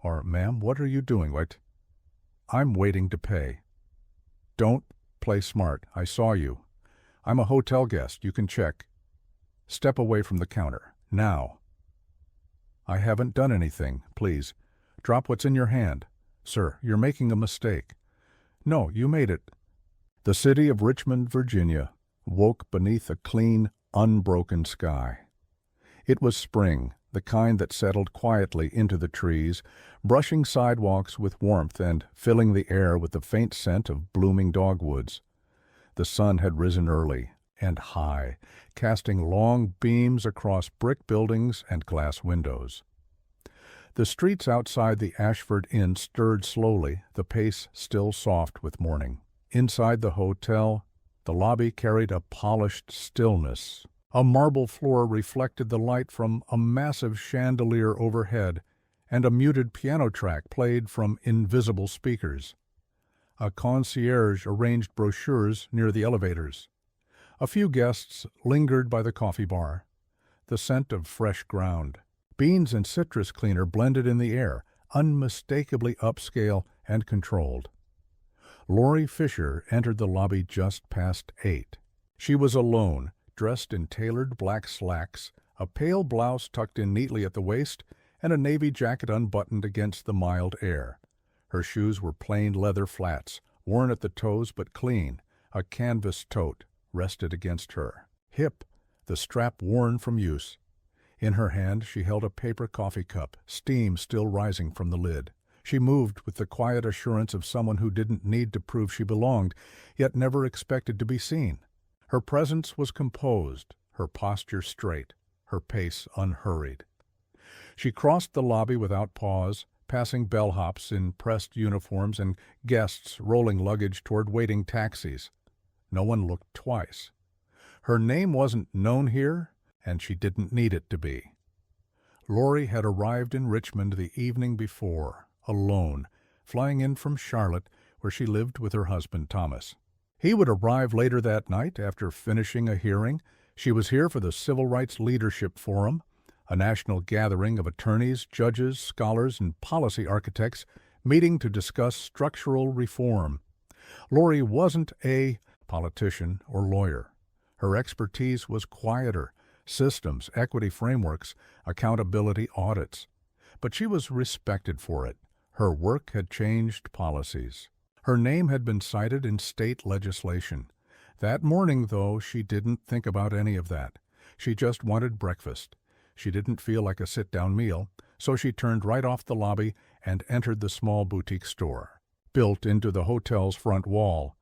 Or, "Ma'am, what are you doing? What?" "I'm waiting to pay." "Don't play smart. I saw you. I'm a hotel guest. You can check." "Step away from the counter. Now." "I haven't done anything. Please. Drop what's in your hand." "Sir, you're making a mistake." "No, you made it." The city of Richmond, Virginia, woke beneath a clean, unbroken sky. It was spring, the kind that settled quietly into the trees, brushing sidewalks with warmth and filling the air with the faint scent of blooming dogwoods. The sun had risen early and high, casting long beams across brick buildings and glass windows. The streets outside the Ashford Inn stirred slowly, the pace still soft with morning. Inside the hotel, the lobby carried a polished stillness. A marble floor reflected the light from a massive chandelier overhead, and a muted piano track played from invisible speakers. A concierge arranged brochures near the elevators. A few guests lingered by the coffee bar. The scent of fresh ground, beans and citrus cleaner blended in the air, unmistakably upscale and controlled. Lori Fisher entered the lobby just past 8. She was alone, dressed in tailored black slacks, a pale blouse tucked in neatly at the waist, and a navy jacket unbuttoned against the mild air. Her shoes were plain leather flats, worn at the toes but clean. A canvas tote rested against her hip, the strap worn from use. In her hand she held a paper coffee cup, steam still rising from the lid. She moved with the quiet assurance of someone who didn't need to prove she belonged, yet never expected to be seen. Her presence was composed, her posture straight, her pace unhurried. She crossed the lobby without pause, passing bellhops in pressed uniforms and guests rolling luggage toward waiting taxis. No one looked twice. Her name wasn't known here, and she didn't need it to be. Lori had arrived in Richmond the evening before, alone, flying in from Charlotte, where she lived with her husband Thomas. He would arrive later that night after finishing a hearing. She was here for the Civil Rights Leadership Forum, a national gathering of attorneys, judges, scholars, and policy architects meeting to discuss structural reform. Lori wasn't a politician or lawyer. Her expertise was quieter: systems, equity frameworks, accountability audits. But she was respected for it. Her work had changed policies. Her name had been cited in state legislation. That morning, though, she didn't think about any of that. She just wanted breakfast. She didn't feel like a sit-down meal, so she turned right off the lobby and entered the small boutique store, built into the hotel's front wall.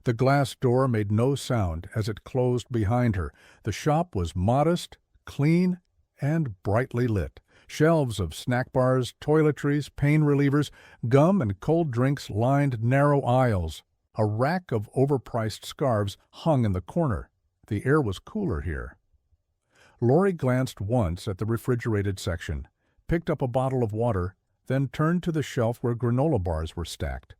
The glass door made no sound as it closed behind her. The shop was modest, clean, and brightly lit. Shelves of snack bars, toiletries, pain relievers, gum, and cold drinks lined narrow aisles. A rack of overpriced scarves hung in the corner. The air was cooler here. Lori glanced once at the refrigerated section, picked up a bottle of water, then turned to the shelf where granola bars were stacked.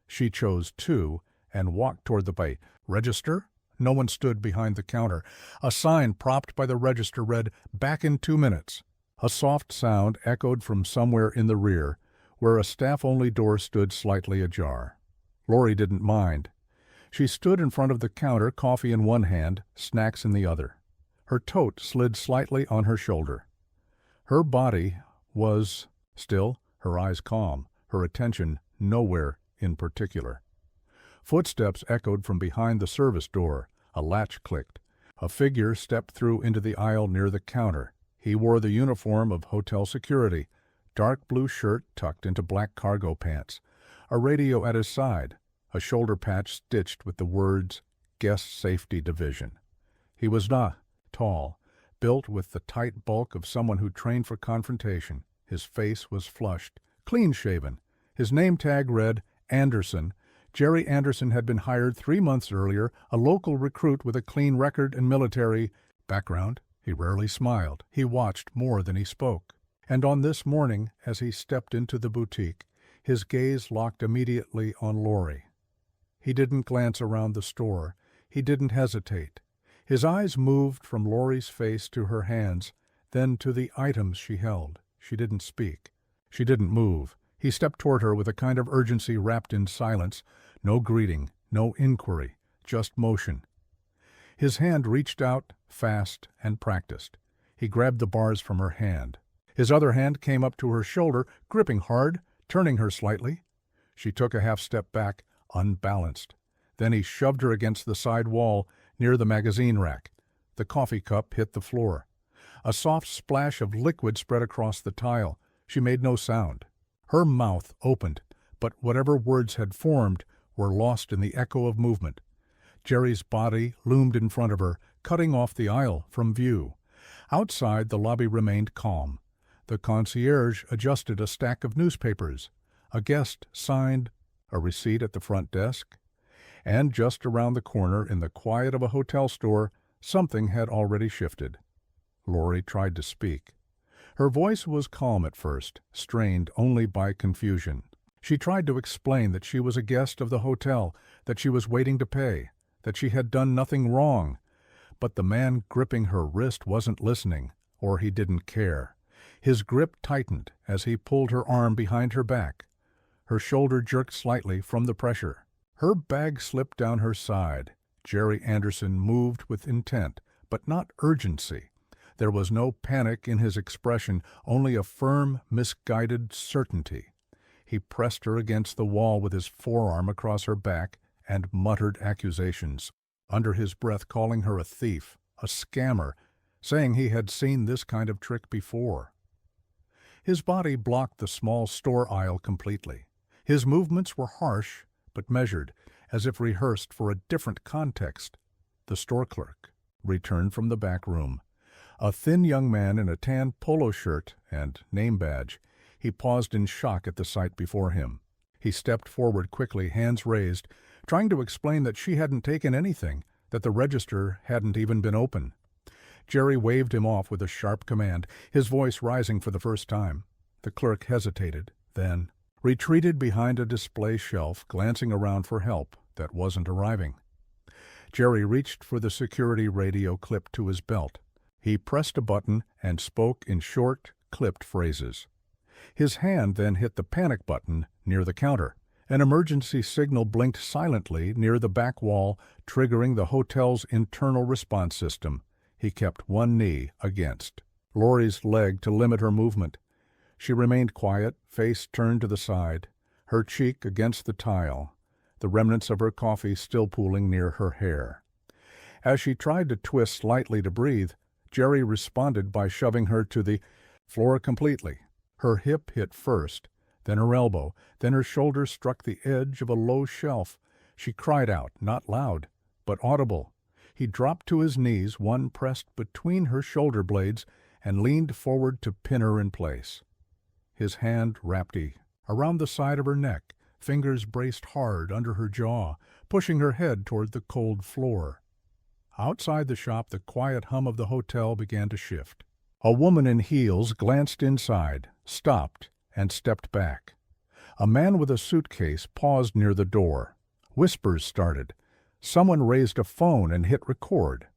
She chose 2 and walked toward the bay. Register? No one stood behind the counter. A sign propped by the register read, "Back in 2 minutes." A soft sound echoed from somewhere in the rear, where a staff-only door stood slightly ajar. Lori didn't mind. She stood in front of the counter, coffee in one hand, snacks in the other. Her tote slid slightly on her shoulder. Her body was still, her eyes calm, her attention nowhere in particular. Footsteps echoed from behind the service door. A latch clicked. A figure stepped through into the aisle near the counter. He wore the uniform of hotel security, dark blue shirt tucked into black cargo pants, a radio at his side, a shoulder patch stitched with the words, "Guest Safety Division." He was not tall, built with the tight bulk of someone who trained for confrontation. His face was flushed, clean-shaven. His name tag read, Anderson. Jerry Anderson had been hired 3 months earlier, a local recruit with a clean record and military background. He rarely smiled. He watched more than he spoke. And on this morning, as he stepped into the boutique, his gaze locked immediately on Lori. He didn't glance around the store. He didn't hesitate. His eyes moved from Lori's face to her hands, then to the items she held. She didn't speak. She didn't move. He stepped toward her with a kind of urgency wrapped in silence. No greeting, no inquiry, just motion. His hand reached out, fast and practiced. He grabbed the bars from her hand. His other hand came up to her shoulder, gripping hard, turning her slightly. She took a half step back, unbalanced. Then he shoved her against the side wall, near the magazine rack. The coffee cup hit the floor. A soft splash of liquid spread across the tile. She made no sound. Her mouth opened, but whatever words had formed were lost in the echo of movement. Jerry's body loomed in front of her, cutting off the aisle from view. Outside, the lobby remained calm. The concierge adjusted a stack of newspapers. A guest signed a receipt at the front desk. And just around the corner, in the quiet of a hotel store, something had already shifted. Lori tried to speak. Her voice was calm at first, strained only by confusion. She tried to explain that she was a guest of the hotel, that she was waiting to pay, that she had done nothing wrong. But the man gripping her wrist wasn't listening, or he didn't care. His grip tightened as he pulled her arm behind her back. Her shoulder jerked slightly from the pressure. Her bag slipped down her side. Jerry Anderson moved with intent, but not urgency. There was no panic in his expression, only a firm, misguided certainty. He pressed her against the wall with his forearm across her back and muttered accusations, under his breath calling her a thief, a scammer, saying he had seen this kind of trick before. His body blocked the small store aisle completely. His movements were harsh, but measured, as if rehearsed for a different context. The store clerk returned from the back room. A thin young man in a tan polo shirt and name badge. He paused in shock at the sight before him. He stepped forward quickly, hands raised, trying to explain that she hadn't taken anything, that the register hadn't even been open. Jerry waved him off with a sharp command, his voice rising for the first time. The clerk hesitated, then retreated behind a display shelf, glancing around for help that wasn't arriving. Jerry reached for the security radio clipped to his belt. He pressed a button and spoke in short, clipped phrases. His hand then hit the panic button near the counter. An emergency signal blinked silently near the back wall, triggering the hotel's internal response system. He kept one knee against Lori's leg to limit her movement. She remained quiet, face turned to the side, her cheek against the tile, the remnants of her coffee still pooling near her hair. As she tried to twist slightly to breathe, Jerry responded by shoving her to the floor completely. Her hip hit first, then her elbow, then her shoulder struck the edge of a low shelf. She cried out, not loud, but audible. He dropped to his knees, one pressed between her shoulder blades, and leaned forward to pin her in place. His hand wrapped around the side of her neck, fingers braced hard under her jaw, pushing her head toward the cold floor. Outside the shop, the quiet hum of the hotel began to shift. A woman in heels glanced inside, stopped, and stepped back. A man with a suitcase paused near the door. Whispers started. Someone raised a phone and hit record.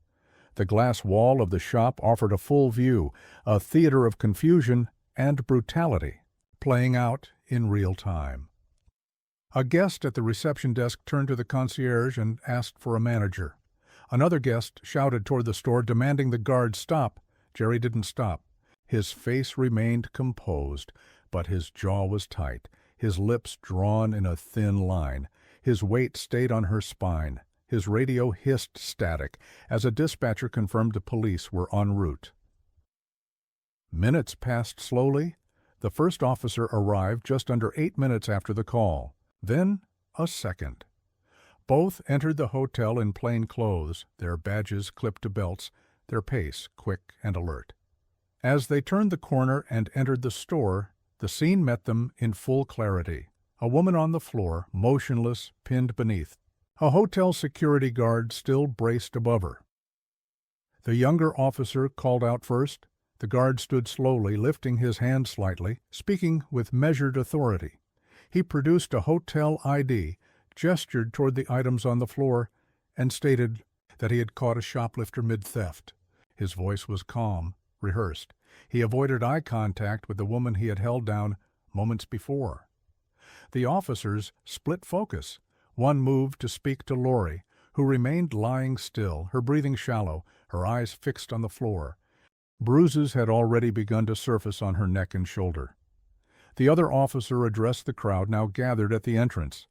The glass wall of the shop offered a full view, a theater of confusion and brutality, playing out in real time. A guest at the reception desk turned to the concierge and asked for a manager. Another guest shouted toward the store, demanding the guard stop. Jerry didn't stop. His face remained composed, but his jaw was tight, his lips drawn in a thin line. His weight stayed on her spine. His radio hissed static as a dispatcher confirmed the police were en route. Minutes passed slowly. The first officer arrived just under 8 minutes after the call. Then a second. Both entered the hotel in plain clothes, their badges clipped to belts, their pace quick and alert. As they turned the corner and entered the store, the scene met them in full clarity. A woman on the floor, motionless, pinned beneath. A hotel security guard still braced above her. The younger officer called out first. The guard stood slowly, lifting his hand slightly, speaking with measured authority. He produced a hotel ID, gestured toward the items on the floor, and stated that he had caught a shoplifter mid-theft. His voice was calm, rehearsed. He avoided eye contact with the woman he had held down moments before. The officers split focus. One moved to speak to Lori, who remained lying still, her breathing shallow, her eyes fixed on the floor. Bruises had already begun to surface on her neck and shoulder. The other officer addressed the crowd now gathered at the entrance.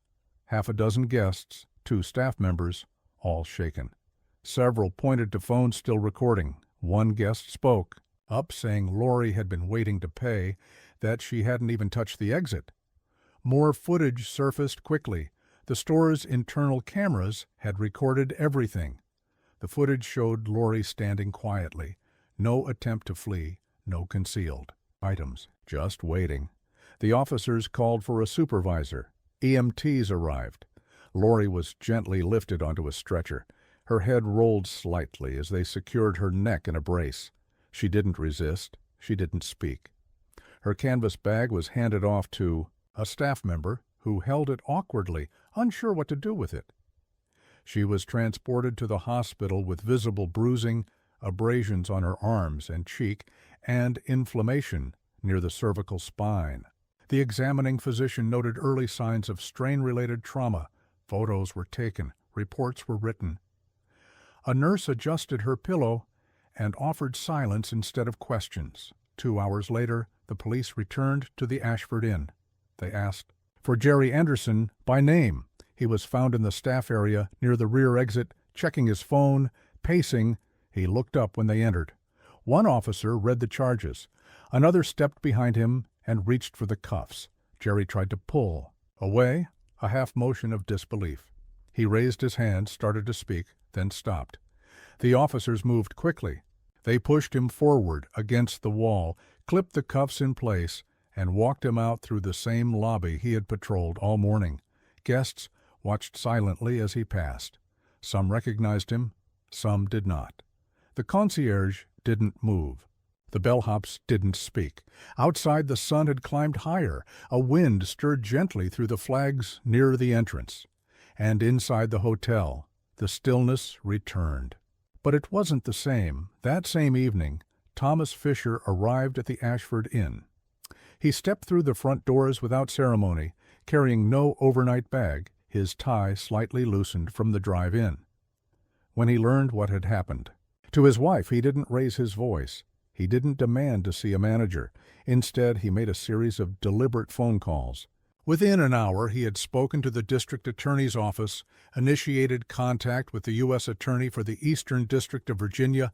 Half a dozen guests, 2 staff members, all shaken. Several pointed to phones still recording. One guest spoke, up saying Lori had been waiting to pay, that she hadn't even touched the exit. More footage surfaced quickly. The store's internal cameras had recorded everything. The footage showed Lori standing quietly. No attempt to flee, no concealed items, just waiting. The officers called for a supervisor. EMTs arrived. Lori was gently lifted onto a stretcher. Her head rolled slightly as they secured her neck in a brace. She didn't resist. She didn't speak. Her canvas bag was handed off to a staff member who held it awkwardly, unsure what to do with it. She was transported to the hospital with visible bruising, abrasions on her arms and cheek, and inflammation near the cervical spine. The examining physician noted early signs of strain-related trauma. Photos were taken. Reports were written. A nurse adjusted her pillow and offered silence instead of questions. 2 hours later, the police returned to the Ashford Inn. They asked for Jerry Anderson by name. He was found in the staff area near the rear exit, checking his phone, pacing. He looked up when they entered. One officer read the charges. Another stepped behind him and reached for the cuffs. Jerry tried to pull. Away, a half motion of disbelief. He raised his hand, started to speak, then stopped. The officers moved quickly. They pushed him forward against the wall, clipped the cuffs in place, and walked him out through the same lobby he had patrolled all morning. Guests watched silently as he passed. Some recognized him, some did not. The concierge didn't move. The bellhops didn't speak. Outside, the sun had climbed higher. A wind stirred gently through the flags near the entrance. And inside the hotel, the stillness returned. But it wasn't the same. That same evening, Thomas Fisher arrived at the Ashford Inn. He stepped through the front doors without ceremony, carrying no overnight bag, his tie slightly loosened from the drive-in. When he learned what had happened, to his wife he didn't raise his voice. He didn't demand to see a manager. Instead, he made a series of deliberate phone calls. Within an hour, he had spoken to the district attorney's office, initiated contact with the U.S. Attorney for the Eastern District of Virginia,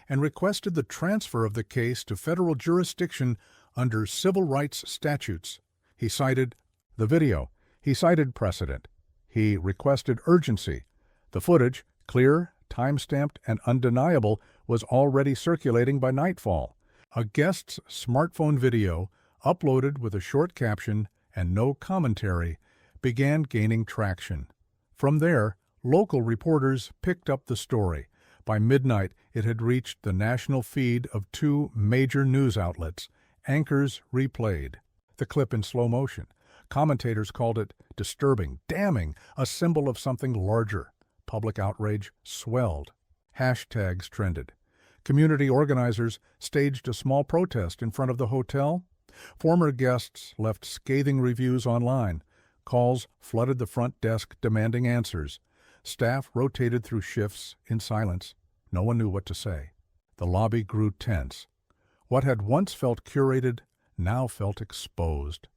and requested the transfer of the case to federal jurisdiction under civil rights statutes. He cited the video. He cited precedent. He requested urgency. The footage, clear, time-stamped, and undeniable, was already circulating by nightfall. A guest's smartphone video, uploaded with a short caption and no commentary, began gaining traction. From there, local reporters picked up the story. By midnight, it had reached the national feed of 2 major news outlets. Anchors replayed the clip in slow motion. Commentators called it disturbing, damning, a symbol of something larger. Public outrage swelled. Hashtags trended. Community organizers staged a small protest in front of the hotel. Former guests left scathing reviews online. Calls flooded the front desk demanding answers. Staff rotated through shifts in silence. No one knew what to say. The lobby grew tense. What had once felt curated now felt exposed.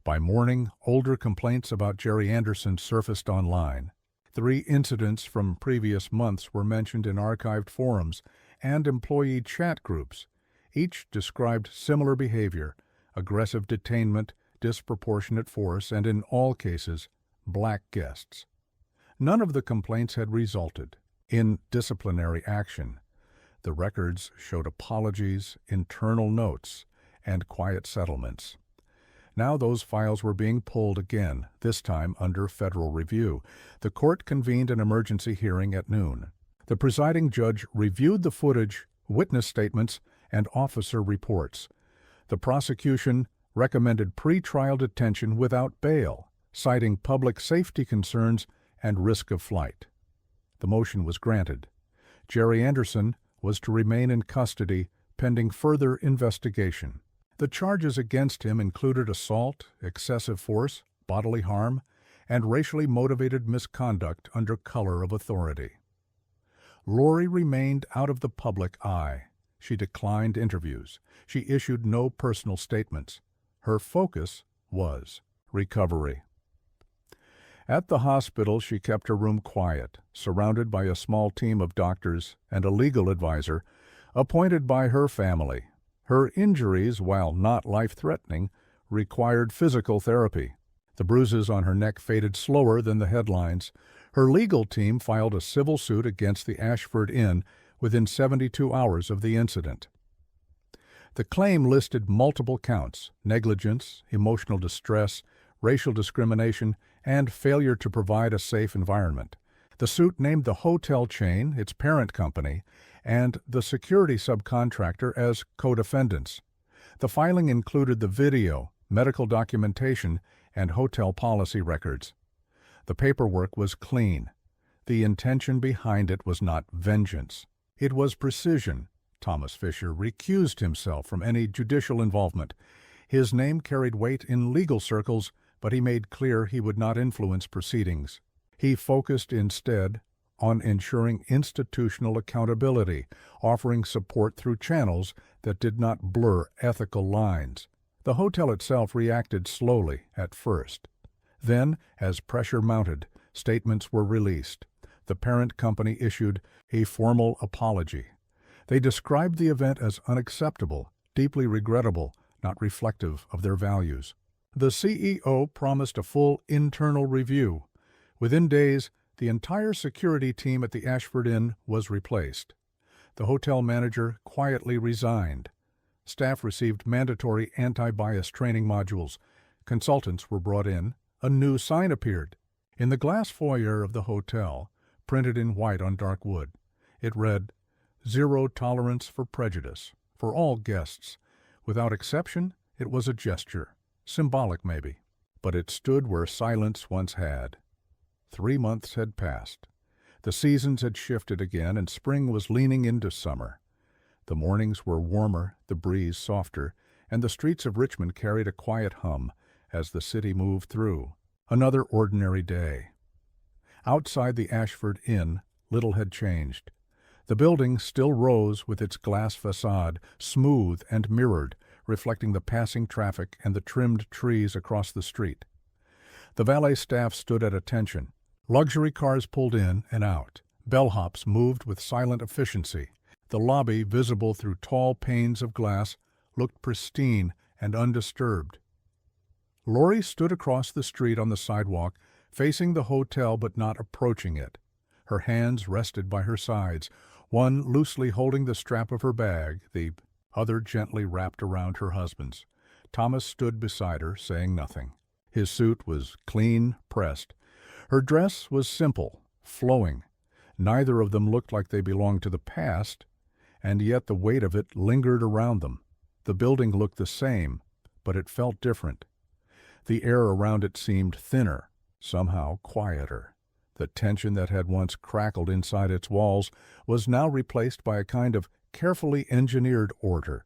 By morning, older complaints about Jerry Anderson surfaced online. 3 incidents from previous months were mentioned in archived forums and employee chat groups. Each described similar behavior: aggressive detainment, disproportionate force, and in all cases, black guests. None of the complaints had resulted in disciplinary action. The records showed apologies, internal notes, and quiet settlements. Now those files were being pulled again, this time under federal review. The court convened an emergency hearing at noon. The presiding judge reviewed the footage, witness statements, and officer reports. The prosecution recommended pre-trial detention without bail, citing public safety concerns and risk of flight. The motion was granted. Jerry Anderson was to remain in custody pending further investigation. The charges against him included assault, excessive force, bodily harm, and racially motivated misconduct under color of authority. Lori remained out of the public eye. She declined interviews. She issued no personal statements. Her focus was recovery. At the hospital, she kept her room quiet, surrounded by a small team of doctors and a legal advisor appointed by her family. Her injuries, while not life-threatening, required physical therapy. The bruises on her neck faded slower than the headlines. Her legal team filed a civil suit against the Ashford Inn within 72 hours of the incident. The claim listed multiple counts: negligence, emotional distress, racial discrimination, and failure to provide a safe environment. The suit named the hotel chain, its parent company, and the security subcontractor as co-defendants. The filing included the video, medical documentation, and hotel policy records. The paperwork was clean. The intention behind it was not vengeance. It was precision. Thomas Fisher recused himself from any judicial involvement. His name carried weight in legal circles, but he made clear he would not influence proceedings. He focused instead on ensuring institutional accountability, offering support through channels that did not blur ethical lines. The hotel itself reacted slowly at first. Then, as pressure mounted, statements were released. The parent company issued a formal apology. They described the event as unacceptable, deeply regrettable, not reflective of their values. The CEO promised a full internal review. Within days, the entire security team at the Ashford Inn was replaced. The hotel manager quietly resigned. Staff received mandatory anti-bias training modules. Consultants were brought in. A new sign appeared in the glass foyer of the hotel, printed in white on dark wood. It read, "Zero tolerance for prejudice, for all guests." Without exception, it was a gesture, symbolic maybe, but it stood where silence once had. 3 months had passed. The seasons had shifted again, and spring was leaning into summer. The mornings were warmer, the breeze softer, and the streets of Richmond carried a quiet hum as the city moved through. Another ordinary day. Outside the Ashford Inn, little had changed. The building still rose with its glass facade, smooth and mirrored, reflecting the passing traffic and the trimmed trees across the street. The valet staff stood at attention. Luxury cars pulled in and out. Bellhops moved with silent efficiency. The lobby, visible through tall panes of glass, looked pristine and undisturbed. Lori stood across the street on the sidewalk, facing the hotel but not approaching it. Her hands rested by her sides, one loosely holding the strap of her bag, the other gently wrapped around her husband's. Thomas stood beside her, saying nothing. His suit was clean, pressed. Her dress was simple, flowing. Neither of them looked like they belonged to the past, and yet the weight of it lingered around them. The building looked the same, but it felt different. The air around it seemed thinner, somehow quieter. The tension that had once crackled inside its walls was now replaced by a kind of carefully engineered order.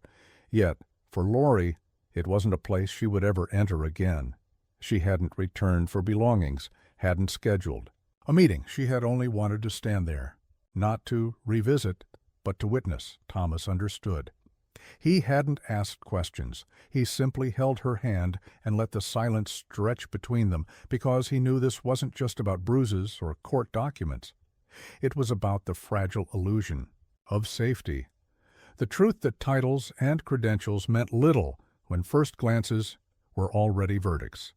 Yet, for Lori, it wasn't a place she would ever enter again. She hadn't returned for belongings, hadn't scheduled a meeting. She had only wanted to stand there, not to revisit, but to witness. Thomas understood. He hadn't asked questions. He simply held her hand and let the silence stretch between them, because he knew this wasn't just about bruises or court documents. It was about the fragile illusion of safety. The truth that titles and credentials meant little when first glances were already verdicts.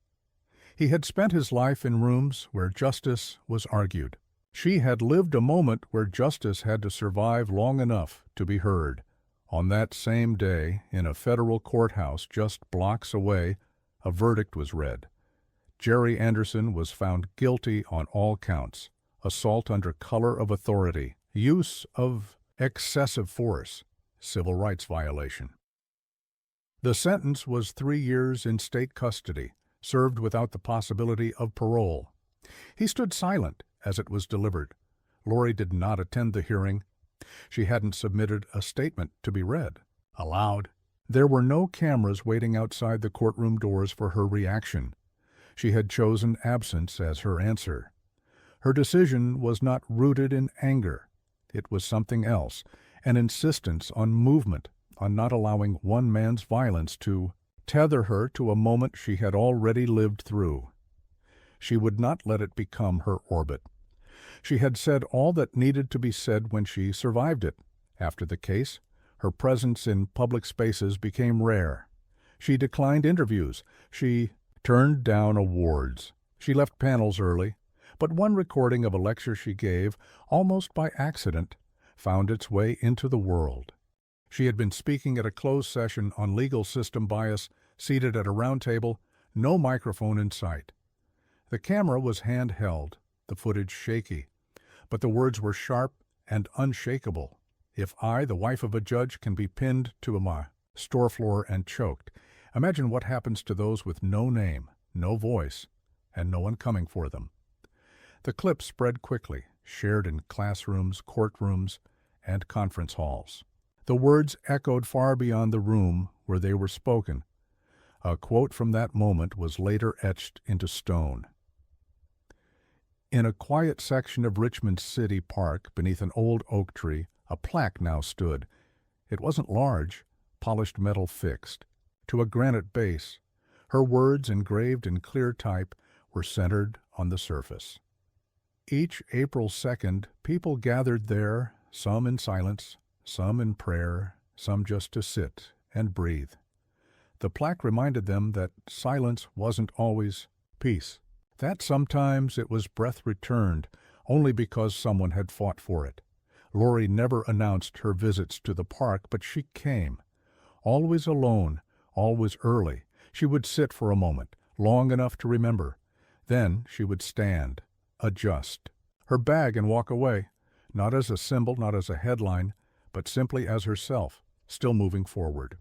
He had spent his life in rooms where justice was argued. She had lived a moment where justice had to survive long enough to be heard. On that same day, in a federal courthouse just blocks away, a verdict was read. Jerry Anderson was found guilty on all counts: assault under color of authority, use of excessive force, civil rights violation. The sentence was 3 years in state custody, served without the possibility of parole. He stood silent as it was delivered. Lori did not attend the hearing. She hadn't submitted a statement to be read aloud. There were no cameras waiting outside the courtroom doors for her reaction. She had chosen absence as her answer. Her decision was not rooted in anger. It was something else, an insistence on movement, on not allowing one man's violence to tether her to a moment she had already lived through. She would not let it become her orbit. She had said all that needed to be said when she survived it. After the case, her presence in public spaces became rare. She declined interviews. She turned down awards. She left panels early, but one recording of a lecture she gave, almost by accident, found its way into the world. She had been speaking at a closed session on legal system bias, seated at a round table, no microphone in sight. The camera was handheld, the footage shaky, but the words were sharp and unshakable. If I, the wife of a judge, can be pinned to my store floor and choked, imagine what happens to those with no name, no voice, and no one coming for them. The clip spread quickly, shared in classrooms, courtrooms, and conference halls. The words echoed far beyond the room where they were spoken. A quote from that moment was later etched into stone. In a quiet section of Richmond City Park, beneath an old oak tree, a plaque now stood. It wasn't large, polished metal fixed. To a granite base, her words, engraved in clear type, were centered on the surface. Each April 2nd, people gathered there, some in silence, some in prayer, some just to sit and breathe. The plaque reminded them that silence wasn't always peace, that sometimes it was breath returned only because someone had fought for it. Lori never announced her visits to the park, but she came. Always alone, always early. She would sit for a moment, long enough to remember. Then she would stand, adjust her bag and walk away, not as a symbol, not as a headline, but simply as herself, still moving forward.